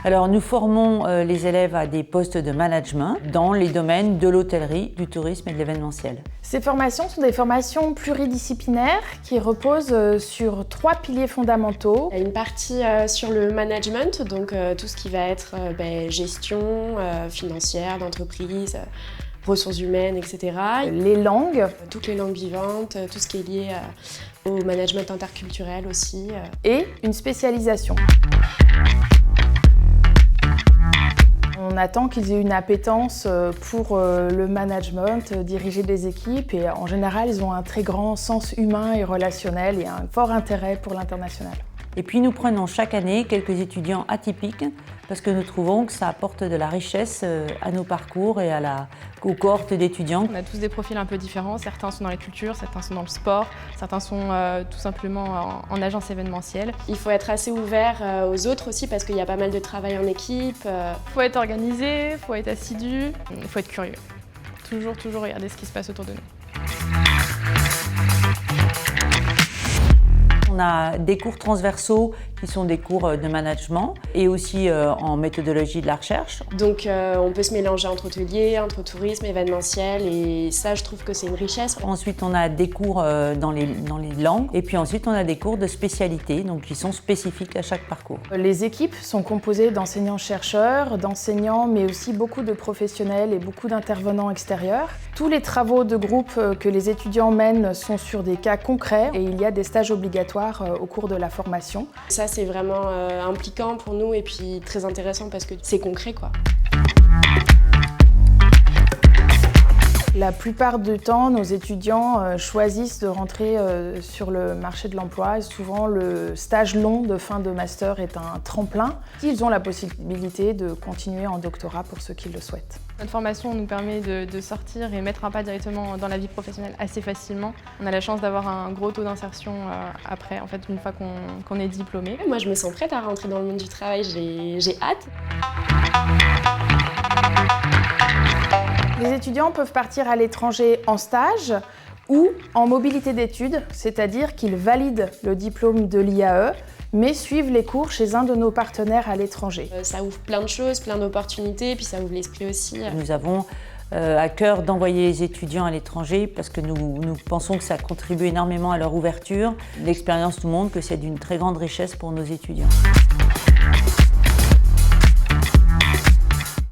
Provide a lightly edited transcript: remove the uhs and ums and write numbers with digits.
Alors nous formons les élèves à des postes de management dans les domaines de l'hôtellerie, du tourisme et de l'événementiel. Ces formations sont des formations pluridisciplinaires qui reposent sur 3 piliers fondamentaux. Il y a une partie sur le management, donc tout ce qui va être gestion financière d'entreprise, ressources humaines, etc. Les langues. Toutes les langues vivantes, tout ce qui est lié au management interculturel aussi. Et une spécialisation. On attend qu'ils aient une appétence pour le management, diriger des équipes et en général, ils ont un très grand sens humain et relationnel et un fort intérêt pour l'international. Et puis nous prenons chaque année quelques étudiants atypiques parce que nous trouvons que ça apporte de la richesse à nos parcours et aux cohortes d'étudiants. On a tous des profils un peu différents, certains sont dans la culture, certains sont dans le sport, certains sont tout simplement en agence événementielle. Il faut être assez ouvert aux autres aussi parce qu'il y a pas mal de travail en équipe. Il faut être organisé, il faut être assidu, il faut être curieux. Toujours regarder ce qui se passe autour de nous. On a des cours transversaux qui sont des cours de management et aussi en méthodologie de la recherche. Donc on peut se mélanger entre hôtelier, entre tourisme, événementiel et ça je trouve que c'est une richesse. Ensuite on a des cours dans les langues et puis ensuite on a des cours de spécialité donc qui sont spécifiques à chaque parcours. Les équipes sont composées d'enseignants-chercheurs, d'enseignants mais aussi beaucoup de professionnels et beaucoup d'intervenants extérieurs. Tous les travaux de groupe que les étudiants mènent sont sur des cas concrets et il y a des stages obligatoires au cours de la formation. Ça c'est vraiment impliquant pour nous et puis très intéressant parce que c'est concret quoi. La plupart du temps, nos étudiants choisissent de rentrer sur le marché de l'emploi et souvent le stage long de fin de master est un tremplin. Ils ont la possibilité de continuer en doctorat pour ceux qui le souhaitent. Notre formation nous permet de sortir et mettre un pas directement dans la vie professionnelle assez facilement. On a la chance d'avoir un gros taux d'insertion après, en fait, une fois qu'on est diplômé. Moi, je me sens prête à rentrer dans le monde du travail, j'ai hâte. Les étudiants peuvent partir à l'étranger en stage ou en mobilité d'études, c'est-à-dire qu'ils valident le diplôme de l'IAE, mais suivent les cours chez un de nos partenaires à l'étranger. Ça ouvre plein de choses, plein d'opportunités, puis ça ouvre l'esprit aussi. Nous avons à cœur d'envoyer les étudiants à l'étranger parce que nous pensons que ça contribue énormément à leur ouverture. L'expérience nous montre que c'est d'une très grande richesse pour nos étudiants.